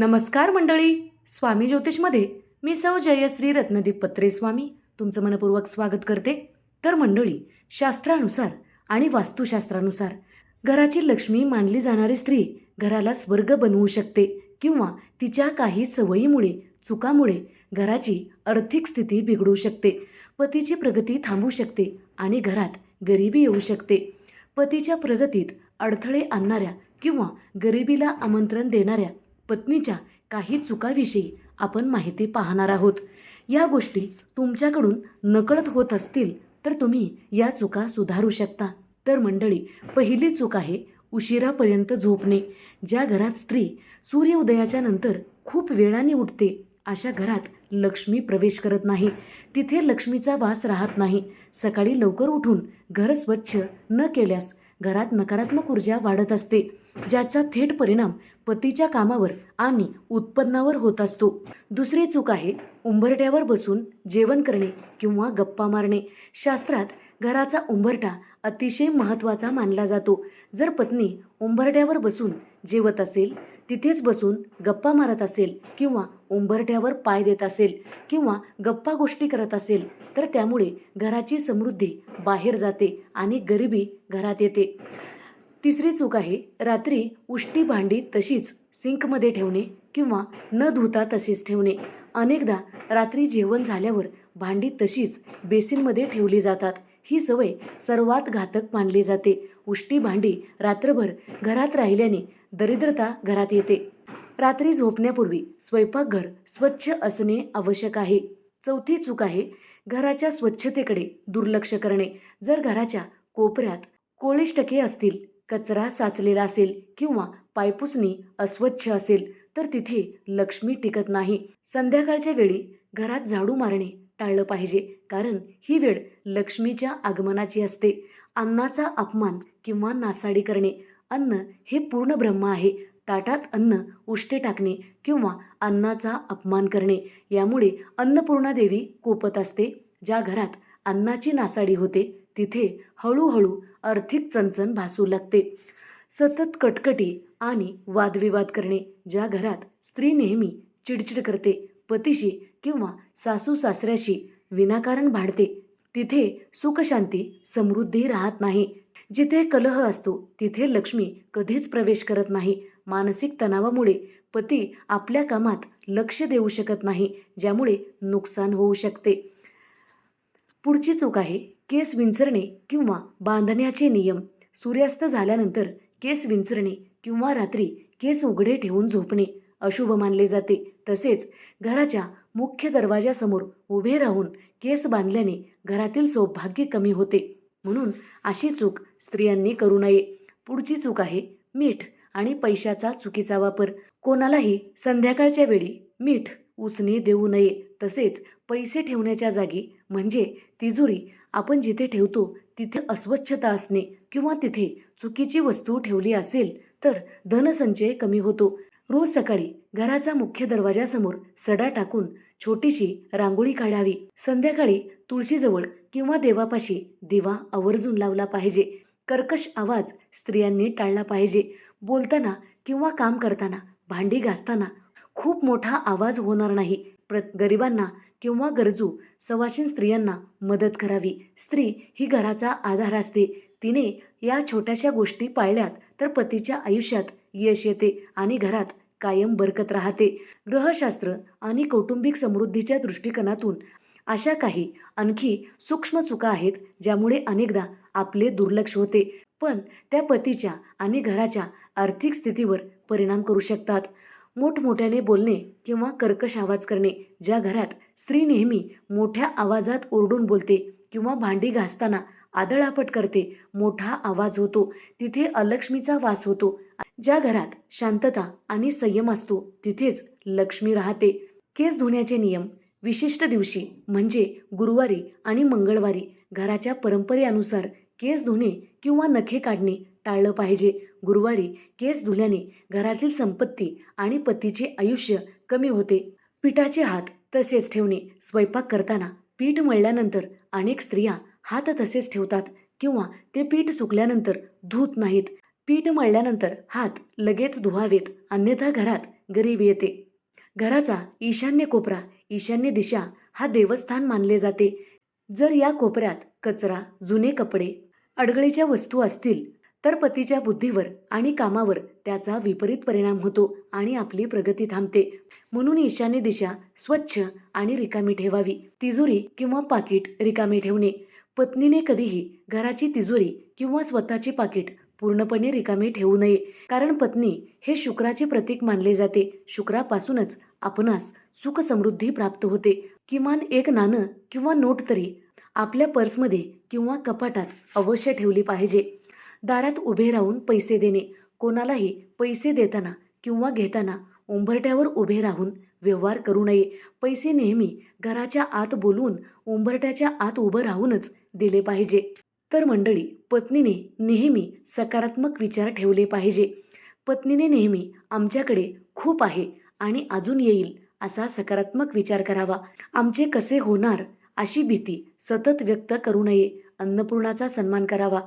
नमस्कार मंडळी. स्वामी ज्योतिषमध्ये मी सौ जयश्री रत्नदीप पत्रे स्वामी तुमचं मनपूर्वक स्वागत करते. तर मंडळी, शास्त्रानुसार आणि वास्तुशास्त्रानुसार घराची लक्ष्मी मानली जाणारी स्त्री घराला स्वर्ग बनवू शकते किंवा तिच्या काही सवयीमुळे चुकामुळे घराची आर्थिक स्थिती बिघडू शकते. पतीची प्रगती थांबू शकते आणि घरात गरिबी येऊ शकते. पतीच्या प्रगतीत अडथळे आणणाऱ्या किंवा गरिबीला आमंत्रण देणाऱ्या पत्नीच्या काही चुकाविषयी आपण माहिती पाहणार आहोत. या गोष्टी तुमच्याकडून नकळत होत असतील तर तुम्ही या चुका सुधारू शकता. तर मंडळी, पहिली चूक आहे उशिरापर्यंत झोपणे. ज्या घरात स्त्री सूर्योदयाच्या नंतर खूप वेळाने उठते अशा घरात लक्ष्मी प्रवेश करत नाही. तिथे लक्ष्मीचा वास राहत नाही. सकाळी लवकर उठून घर स्वच्छ न केल्यास घरात नकारात्मक ऊर्जा वाढत असते, ज्याचा थेट परिणाम पतीच्या कामावर आणि उत्पन्नावर होत असतो. दुसरी चूक आहे उंबरठ्यावर बसून जेवण करणे किंवा गप्पा मारणे. शास्त्रात घराचा उंबरठा अतिशय महत्त्वाचा मानला जातो. जर पत्नी उंबरठ्यावर बसून जेवत असेल, तिथेच बसून गप्पा मारत असेल किंवा उंबरठ्यावर पाय देत असेल किंवा गप्पा गोष्टी करत असेल तर त्यामुळे घराची समृद्धी बाहेर जाते आणि गरिबी घरात येते. तिसरी चूक आहे रात्री उष्टी भांडी तशीच सिंकमध्ये ठेवणे किंवा न धुता तशीच ठेवणे. अनेकदा रात्री जेवण झाल्यावर भांडी तशीच बेसिनमध्ये ठेवली जातात. ही सवय सर्वात घातक मानली जाते. उष्टी भांडी रात्रभर घरात राहिल्याने दरिद्रता घरात येते. रात्री झोपण्यापूर्वी स्वयंपाकघर स्वच्छ असणे आवश्यक आहे. चौथी चूक आहे घराच्या स्वच्छतेकडे दुर्लक्ष करणे. जर घराच्या कोपऱ्यात कोळिष्टके असतील, कचरा साचलेला असेल किंवा पायपुसणी अस्वच्छ असेल तर तिथे लक्ष्मी टिकत नाही. संध्याकाळच्या वेळी घरात झाडू मारणे टाळलं पाहिजे, कारण ही वेळ लक्ष्मीच्या आगमनाची असते. अन्नाचा अपमान किंवा नासाडी करणे. अन्न हे पूर्ण ब्रह्म आहे. ताटात अन्न उष्टे टाकणे किंवा अन्नाचा अपमान करणे यामुळे अन्नपूर्णा देवी कोपत असते. ज्या घरात अन्नाची नासाडी होते तिथे हळूहळू आर्थिक चणचण भासू लागते. सतत कटकटी आणि वादविवाद करणे. ज्या घरात स्त्री नेहमी चिडचिड करते, पतीशी किंवा सासू सासऱ्याशी विनाकारण भांडते, तिथे सुखशांती समृद्धी राहत नाही. जिथे कलह असतो तिथे लक्ष्मी कधीच प्रवेश करत नाही. मानसिक तणावामुळे पती आपल्या कामात लक्ष देऊ शकत नाही, ज्यामुळे नुकसान होऊ शकते. पुढची चूक आहे केस विंचरणे किंवा बांधण्याचे नियम. सूर्यास्त झाल्यानंतर केस विंचरणे किंवा रात्री केस उघडे ठेवून झोपणे अशुभ मानले जाते. तसेच घराच्या मुख्य दरवाजासमोर उभे राहून केस बांधल्याने घरातील सौभाग्य कमी होते. म्हणून अशी चूक स्त्रियांनी करू नये. पुढची चूक आहे मीठ आणि पैशाचा चुकीचा वापर. कोणालाही संध्याकाळच्या वेळी मीठ उसने देऊ नये. तसेच पैसे ठेवण्याच्या जागी म्हणजे तिजोरी आपण जिथे ठेवतो तिथे अस्वच्छता असणे किंवा तिथे चुकीची वस्तू ठेवली असेल तर धनसंचय कमी होतो. रोज सकाळी घराचा मुख्य दरवाजासमोर सडा टाकून छोटीशी रांगोळी काढावी. संध्याकाळी तुळशीजवळ किंवा देवापाशी दिवा आवर्जून लावला पाहिजे. कर्कश आवाज स्त्रियांनी टाळला पाहिजे. बोलताना किंवा काम करताना, भांडी घासताना खूप मोठा आवाज होणार नाही. गरिबांना किंवा गरजू सवाशीण स्त्रियांना मदत करावी. स्त्री ही घराचा आधार असते. तिने या छोट्याशा गोष्टी पाळल्यात तर पतीच्या आयुष्यात यश येते आणि घरात कायम बरकत राहते. ग्रहशास्त्र आणि कौटुंबिक समृद्धीच्या दृष्टिकोनातून अशा काही आणखी सूक्ष्म चुका आहेत ज्यामुळे अनेकदा आपले दुर्लक्ष होते, पण त्या पतीच्या आणि घराच्या आर्थिक स्थितीवर परिणाम करू शकतात. मोठमोठ्याने बोलणे किंवा कर्कश आवाज करणे. ज्या घरात स्त्री नेहमी मोठ्या आवाजात ओरडून बोलते किंवा भांडी घासताना आदळआपट करते, मोठा आवाज होतो, तिथे अलक्ष्मीचा वास होतो. ज्या घरात शांतता आणि संयम असतो तिथेच लक्ष्मी राहते. केस धुण्याचे नियम. विशिष्ट दिवशी म्हणजे गुरुवारी आणि मंगळवारी घराच्या परंपरेनुसार केस धुणे किंवा नखे काढणे टाळलं पाहिजे. गुरुवारी केस धुल्याने घरातील संपत्ती आणि पतीचे आयुष्य कमी होते. पिठाचे हात तसेच ठेवणे. स्वयंपाक करताना पीठ मळल्यानंतर अनेक स्त्रिया हात तसेच ठेवतात किंवा ते पीठ सुकल्यानंतर धुत नाहीत. पीठ मळल्यानंतर हात लगेच धुवावेत, अन्यथा घरात गरिबी येते. घराचा ईशान्य कोपरा, ईशान्य दिशा हा देवस्थान मानले जाते. जर या कोपऱ्यात कचरा, जुने कपडे, अडगळीच्या वस्तू असतील तर पतीच्या बुद्धीवर आणि कामावर त्याचा विपरीत परिणाम होतो आणि आपली प्रगती थांबते. म्हणून ईशान्य दिशा स्वच्छ आणि रिकामी ठेवावी. तिजोरी किंवा पाकिट रिकामे ठेवणे. पत्नीने कधीही घराची तिजोरी किंवा स्वतःची पाकिट पूर्णपणे रिकामे ठेवू नये. कारण पत्नी हे शुक्राचे प्रतीक मानले जाते. शुक्रापासूनच आपणास सुख समृद्धी प्राप्त होते. किमान एक नाणं किंवा नोट तरी आपल्या पर्समध्ये किंवा कपाटात अवश्य ठेवली पाहिजे. दारात उभे राहून पैसे देणे. कोणालाही पैसे देताना किंवा घेताना उंबरठ्यावर उभे राहून व्यवहार करू नये. पैसे नेहमी घराच्या आत बोलवून उंबरठ्याच्या आत उभं राहूनच दिले पाहिजे. तर मंडळी, पत्नीने नेहमी सकारात्मक विचार ठेवले पाहिजे. पत्नीने नेहमी आमच्याकडे खूप आहे आणि अजून येईल असा सकारात्मक विचार करावा. आमचे कसे होणार अशी भीती सतत व्यक्त करू नये. अन्नपूर्णाचा सन्मान करावा.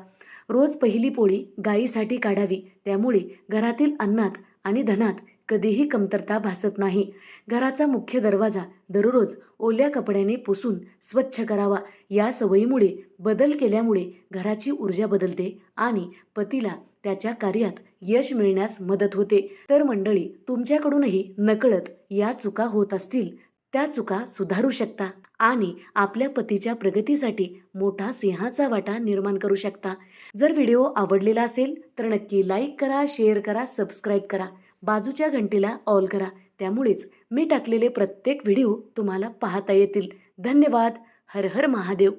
रोज पहिली पोळी गायीसाठी काढावी. त्यामुळे घरातील अन्नात आणि धनात कधीही कमतरता भासत नाही. घराचा मुख्य दरवाजा दररोज ओल्या कपड्याने पुसून स्वच्छ करावा. या सवयीमुळे बदल केल्यामुळे घराची ऊर्जा बदलते आणि पतीला त्याच्या कार्यात यश मिळण्यास मदत होते. तर मंडळी, तुमच्याकडूनही नकळत या चुका होत असतील, त्या चुका सुधारू शकता आणि आपल्या पतीच्या प्रगतीसाठी मोठा सिंहाचा वाटा निर्माण करू शकता. जर व्हिडिओ आवडलेला असेल तर नक्की लाईक करा, शेअर करा, सबस्क्राईब करा. बाजूच्या घंटीला ऑल करा. त्यामुळेच मी टाकलेले प्रत्येक व्हिडिओ तुम्हाला पाहता येतील. धन्यवाद. हर हर महादेव.